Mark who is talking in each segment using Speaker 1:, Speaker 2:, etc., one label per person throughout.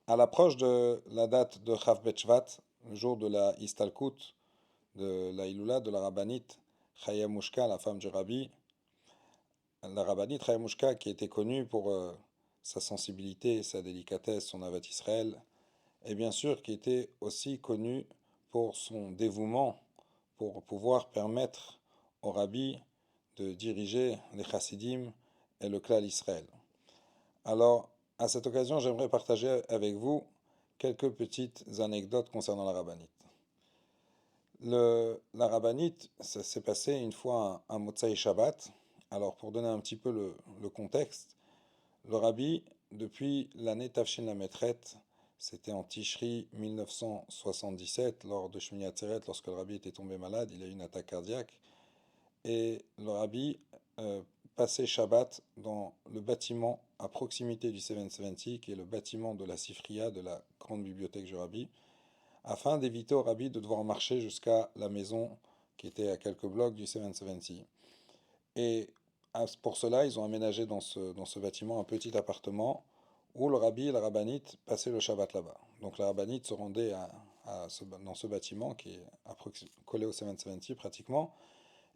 Speaker 1: À l'approche de la date de Chav Bet Shvat, le jour de la Istalkut, de la Iloula, de la rabbinite Chaya Mushka, la femme du rabbi, la rabbinite Chaya Mushka qui était connue pour sa sensibilité, sa délicatesse, son avat Israël, et bien sûr qui était aussi connue pour son dévouement, pour pouvoir permettre au rabbi de diriger les chassidim et le klal Israël. Alors, à cette occasion, j'aimerais partager avec vous quelques petites anecdotes concernant la rabbinite. La rabbinite, ça s'est passé une fois un Motsai Shabbat. Alors, pour donner un petit peu le contexte, le rabbi, depuis l'année Tafshin Lametret, c'était en Tishri 1977, lors de Shmini Atzeret, lorsque le rabbi était tombé malade, il a eu une attaque cardiaque. Et le rabbi passait Shabbat dans le bâtiment à proximité du 770, qui est le bâtiment de la Sifria, de la grande bibliothèque du rabbi, afin d'éviter au rabbi de devoir marcher jusqu'à la maison qui était à quelques blocs du 770. Et pour cela, ils ont aménagé dans ce bâtiment un petit appartement où le rabbi et la rabbinite passaient le Shabbat là-bas. Donc la rabbinite se rendait dans ce bâtiment qui est collé au 770 pratiquement,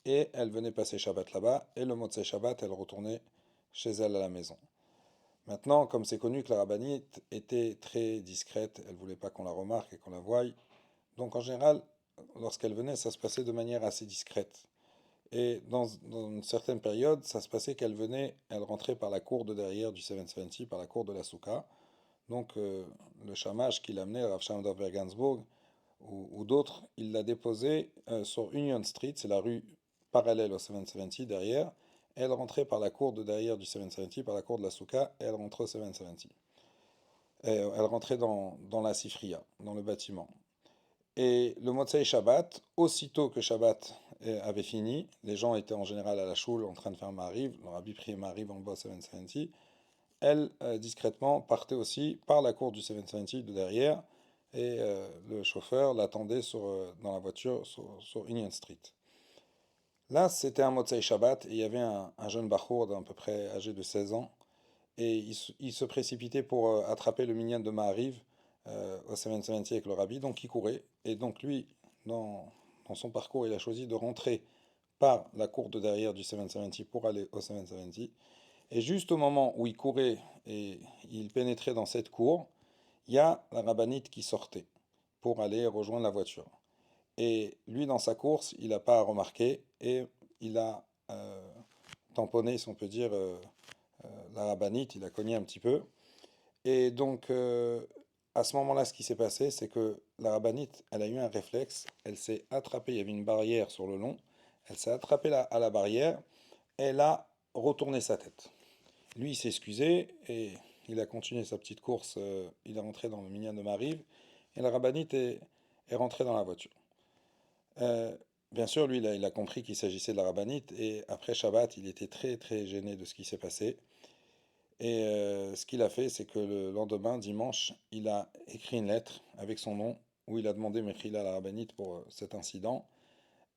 Speaker 1: et elle venait passer Shabbat là-bas, et le Motzei Shabbat, elle retournait chez elle à la maison. Maintenant, comme c'est connu que la rabbinite était très discrète, elle voulait pas qu'on la remarque et qu'on la voie, donc en général, lorsqu'elle venait, ça se passait de manière assez discrète. Et dans une certaine période, ça se passait qu'elle venait, elle rentrait par la cour de derrière du 770, par la cour de la Souka. Donc le shamash qui l'amenait, le Rav Shalom Dov Bergansbourg, ou d'autres, il l'a déposée sur Union Street, c'est la rue parallèle au 770 derrière. Elle rentrait par la cour de derrière du 770, par la cour de la Souka, et elle rentrait au 770. Elle rentrait dans la Sifria, dans le bâtiment. Et le Motsei Shabbat, aussitôt que Shabbat avait fini, les gens étaient en général à la choule en train de faire Mariv, le rabbi priait Mariv en bas au 770, elle, discrètement, partait aussi par la cour du 770 de derrière, et le chauffeur l'attendait dans la voiture sur Union Street. Là, c'était un Motsei Shabbat, et il y avait un jeune Bachour d'à peu près âgé de 16 ans, et il se précipitait pour attraper le minyan de Ma'ariv au 770 avec le rabbi, donc il courait. Et donc lui, dans son parcours, il a choisi de rentrer par la cour de derrière du 770 pour aller au 770. Et juste au moment où il courait et il pénétrait dans cette cour, il y a la rabbinite qui sortait pour aller rejoindre la voiture. Et lui, dans sa course, il n'a pas remarqué et il a tamponné, si on peut dire, la rabbinite, il a cogné un petit peu. Et donc, à ce moment-là, ce qui s'est passé, c'est que la rabbinite, elle a eu un réflexe, elle s'est attrapée, il y avait une barrière sur le long, elle s'est attrapée à la barrière, elle a retourné sa tête. Lui, il s'est excusé et il a continué sa petite course, il est rentré dans le minyan de Mariv, et la rabbinite est rentrée dans la voiture. Bien sûr, lui, il a compris qu'il s'agissait de la rabbinite, et après Shabbat, il était très très gêné de ce qui s'est passé. Et ce qu'il a fait, c'est que le lendemain, dimanche, il a écrit une lettre avec son nom où il a demandé Mechila à la rabbinite pour cet incident.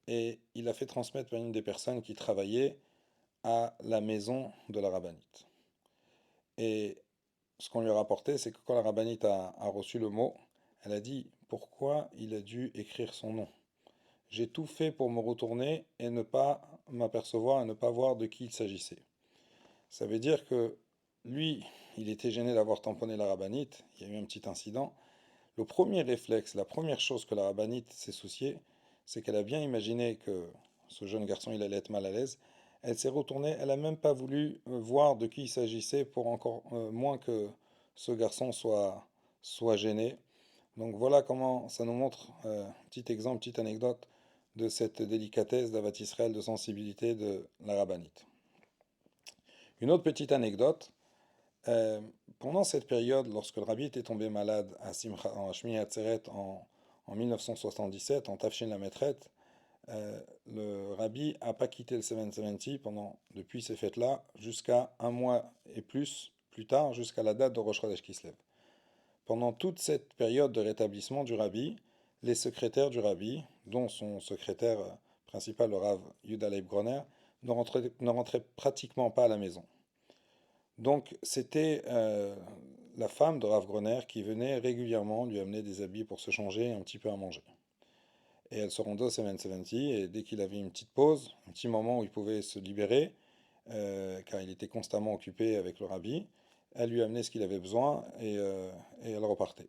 Speaker 1: Et il a fait transmettre par une des personnes qui travaillait à la maison de la rabbinite. Et ce qu'on lui a rapporté, c'est que quand la rabbinite a reçu le mot, elle a dit pourquoi il a dû écrire son nom. J'ai tout fait pour me retourner et ne pas m'apercevoir et ne pas voir de qui il s'agissait. Ça veut dire que lui, il était gêné d'avoir tamponné la rabbinite, il y a eu un petit incident. Le premier réflexe, la première chose que la rabbinite s'est souciée, c'est qu'elle a bien imaginé que ce jeune garçon, il allait être mal à l'aise. Elle s'est retournée, elle n'a même pas voulu voir de qui il s'agissait pour encore moins que ce garçon soit gêné. Donc voilà comment ça nous montre, petit exemple, petite anecdote de cette délicatesse d'Avat Israël, de sensibilité de la rabbinite. Une autre petite anecdote, euh, pendant cette période, lorsque le rabbi était tombé malade en Shmini Atzeret en 1977, en Tafshin Lametret, le rabbi n'a pas quitté le 770 depuis ces fêtes-là jusqu'à un mois et plus tard, jusqu'à la date de Rosh Chodesh Kislev. Pendant toute cette période de rétablissement du rabbi, les secrétaires du rabbi, dont son secrétaire principal, le Rav Yuda Leib Groner, ne rentraient pratiquement pas à la maison. Donc c'était la femme de Rav Groner qui venait régulièrement lui amener des habits pour se changer et un petit peu à manger. Et elle se rendait au 770 et dès qu'il avait une petite pause, un petit moment où il pouvait se libérer, car il était constamment occupé avec le rabbi, elle lui amenait ce qu'il avait besoin et elle repartait.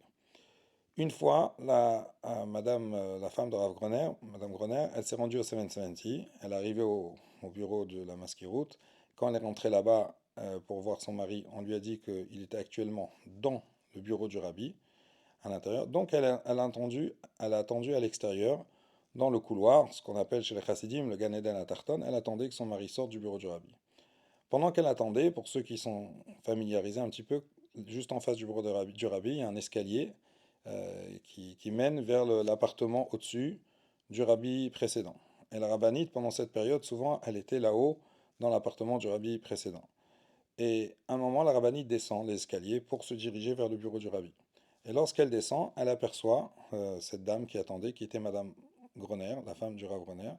Speaker 1: Une fois, la femme de Rav Groner, Madame Groner, elle s'est rendue au 770, elle est arrivée au bureau de la Maskirout. Quand elle est rentrée là-bas pour voir son mari, on lui a dit qu'il était actuellement dans le bureau du rabbi, à l'intérieur. Donc elle a attendu à l'extérieur, dans le couloir, ce qu'on appelle chez les Chassidim le Gan Eden à Tarton. Elle attendait que son mari sorte du bureau du rabbi. Pendant qu'elle attendait, pour ceux qui sont familiarisés un petit peu, juste en face du rabbi, il y a un escalier qui mène vers l'appartement au-dessus du rabbi précédent. Et la rabbinite, pendant cette période, souvent, elle était là-haut, dans l'appartement du rabbi précédent. Et à un moment, la rabbinite descend l'escalier pour se diriger vers le bureau du rabbi. Et lorsqu'elle descend, elle aperçoit cette dame qui attendait, qui était Madame Groner, la femme du Rav Groner.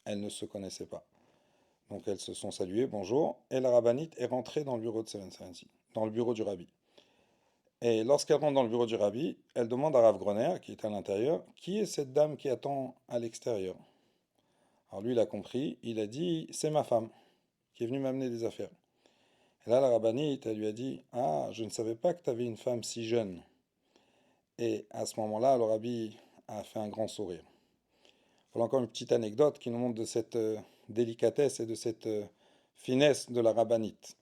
Speaker 1: Elles ne se connaissaient pas. Donc elles se sont saluées, bonjour, et la rabbinite est rentrée dans le bureau de Seven dans le bureau du rabbi. Et lorsqu'elle rentre dans le bureau du rabbi, elle demande à Rav Groner, qui est à l'intérieur, qui est cette dame qui attend à l'extérieur. Alors lui, il a compris, il a dit, c'est ma femme, qui est venue m'amener des affaires. Et là, la rabbinite, elle lui a dit, ah, je ne savais pas que tu avais une femme si jeune. Et à ce moment-là, le rabbi a fait un grand sourire. Voilà encore une petite anecdote qui nous montre de cette délicatesse et de cette finesse de la rabbinite.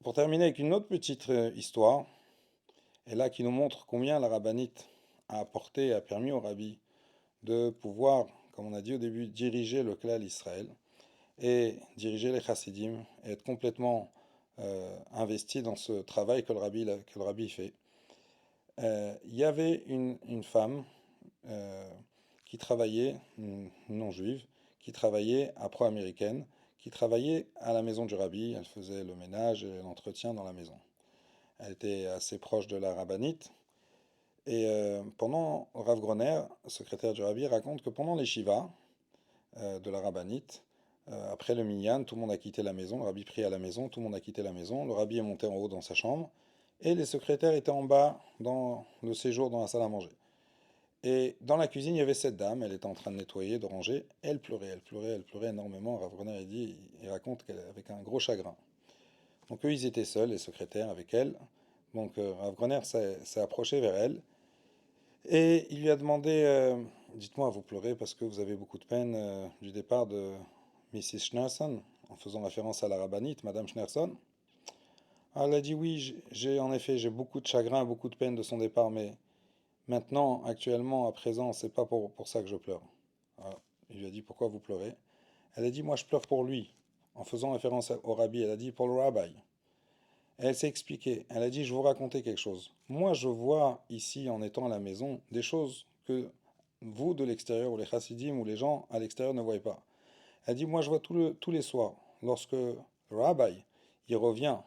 Speaker 1: Pour terminer avec une autre petite histoire, et là qui nous montre combien la rabbinite a apporté, a permis au rabbi de pouvoir, comme on a dit au début, diriger le klal Israël et diriger les chassidim et être complètement investi dans ce travail que le rabbi fait. Il y avait une femme euh, qui travaillait, une non-juive, qui travaillait pro-américaine, qui travaillait à la maison du rabbi. Elle faisait le ménage et l'entretien dans la maison. Elle était assez proche de la rabbinite. Et pendant Rav Groner, secrétaire du rabbi, raconte que pendant les shivas de la rabbinite, après le minyan, tout le monde a quitté la maison. Le rabbi prie à la maison, tout le monde a quitté la maison. Le rabbi est monté en haut dans sa chambre. Et les secrétaires étaient en bas dans le séjour dans la salle à manger. Et dans la cuisine, il y avait cette dame, elle était en train de nettoyer, de ranger. Elle pleurait, elle pleurait, elle pleurait énormément. Rav Groner, il raconte qu'elle avec un gros chagrin. Donc eux, ils étaient seuls, les secrétaires, avec elle. Donc Rav Groner s'est approché vers elle et il lui a demandé, dites-moi, vous pleurez parce que vous avez beaucoup de peine du départ de Mrs. Schneerson, en faisant référence à la rabbinite, Madame Schneerson. Ah, elle a dit oui, en effet, j'ai beaucoup de chagrin, beaucoup de peine de son départ, mais maintenant, actuellement, à présent, c'est pas pour ça que je pleure. Alors, il lui a dit pourquoi vous pleurez. Elle a dit moi je pleure pour lui, en faisant référence au rabbi. Elle a dit pour le rabbi. Et elle s'est expliquée. Elle a dit je vais vous raconter quelque chose. Moi je vois ici en étant à la maison des choses que vous de l'extérieur ou les chassidim ou les gens à l'extérieur ne voient pas. Elle dit moi je vois tous les soirs lorsque le rabbi il revient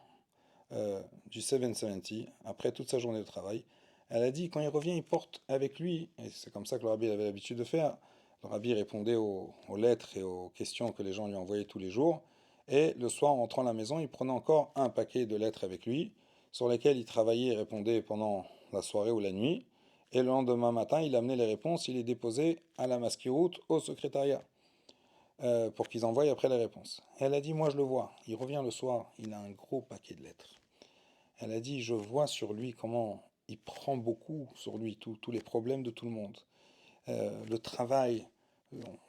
Speaker 1: du 770 après toute sa journée de travail. Elle a dit quand il revient il porte avec lui et c'est comme ça que le rabbi avait l'habitude de faire. Le rabbi répondait aux lettres et aux questions que les gens lui envoyaient tous les jours. Et le soir, en rentrant à la maison, il prenait encore un paquet de lettres avec lui, sur lesquelles il travaillait et répondait pendant la soirée ou la nuit. Et le lendemain matin, il amenait les réponses, il les déposait à la maskiroute, au secrétariat, pour qu'ils envoient après les réponses. Elle a dit, moi je le vois, il revient le soir, il a un gros paquet de lettres. Elle a dit, je vois sur lui comment il prend beaucoup sur lui, tous les problèmes de tout le monde. Le travail,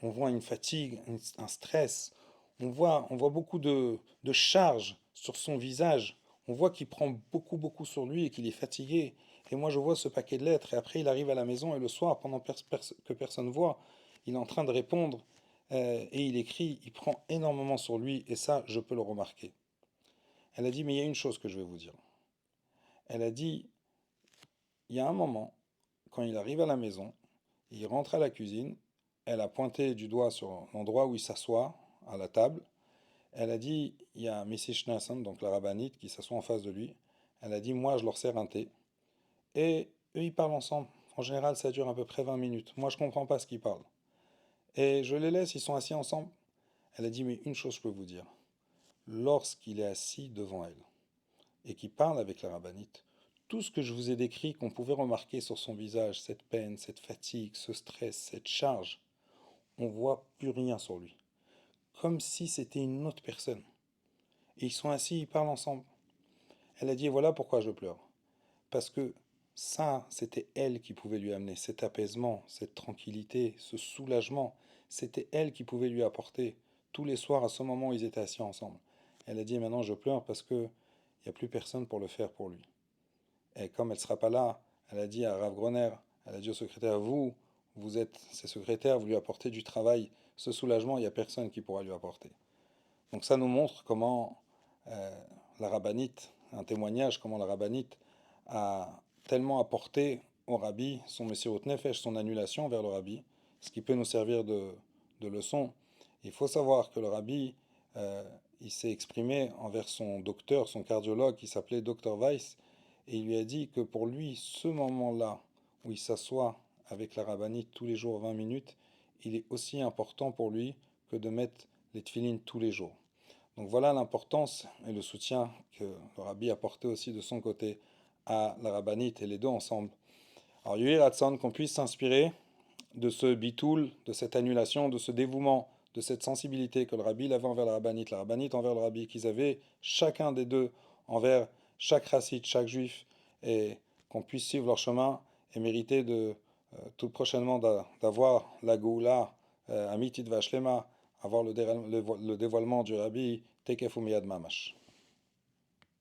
Speaker 1: on voit une fatigue, un stress, on voit beaucoup de charges sur son visage, on voit qu'il prend beaucoup, beaucoup sur lui et qu'il est fatigué. Et moi, je vois ce paquet de lettres, et après, il arrive à la maison, et le soir, pendant que personne voit, il est en train de répondre, et il écrit, il prend énormément sur lui, et ça, je peux le remarquer. Elle a dit, mais il y a une chose que je vais vous dire. Elle a dit, il y a un moment, quand il arrive à la maison, il rentre à la cuisine, elle a pointé du doigt sur l'endroit où il s'assoit à la table. Elle a dit, il y a Mrs. Schneerson, donc la rabbinite, qui s'assoit en face de lui. Elle a dit, moi je leur sers un thé. Et eux, ils parlent ensemble. En général, ça dure à peu près 20 minutes. Moi, je ne comprends pas ce qu'ils parlent. Et je les laisse, ils sont assis ensemble. Elle a dit, mais une chose je peux vous dire. Lorsqu'il est assis devant elle et qu'il parle avec la rabbinite, tout ce que je vous ai décrit, qu'on pouvait remarquer sur son visage, cette peine, cette fatigue, ce stress, cette charge, on voit plus rien sur lui. Comme si c'était une autre personne. Et ils sont assis, ils parlent ensemble. Elle a dit, voilà pourquoi je pleure. Parce que ça, c'était elle qui pouvait lui amener cet apaisement, cette tranquillité, ce soulagement. C'était elle qui pouvait lui apporter tous les soirs à ce moment où ils étaient assis ensemble. Elle a dit, maintenant je pleure parce que il n'y a plus personne pour le faire pour lui. Et comme elle ne sera pas là, elle a dit à Rav Groner, elle a dit au secrétaire, vous êtes ses secrétaires, vous lui apportez du travail, ce soulagement, il n'y a personne qui pourra lui apporter. Donc ça nous montre comment la rabbinite, un témoignage, comment la rabbinite a tellement apporté au rabbi son Messirut Nefesh, son annulation vers le rabbi, ce qui peut nous servir de leçon. Il faut savoir que le rabbi, euh, il s'est exprimé envers son docteur, son cardiologue, qui s'appelait Dr Weiss, et il lui a dit que pour lui, ce moment-là, où il s'assoit avec la rabbinite tous les jours 20 minutes, il est aussi important pour lui que de mettre les tefilines tous les jours. Donc voilà l'importance et le soutien que le rabbi apportait aussi de son côté à la rabbinite et les deux ensemble. Alors Yuhi Ratson, qu'on puisse s'inspirer de ce bitoul, de cette annulation, de ce dévouement, de cette sensibilité que le rabbi avait envers la rabbinite envers le rabbi, qu'ils avaient chacun des deux envers chaque racite, chaque juif, et qu'on puisse suivre leur chemin et mériter de tout prochainement d'avoir la Goula, Amitit Vashlema, avoir le dévoilement du rabbi Tekef Umiyad Mamash.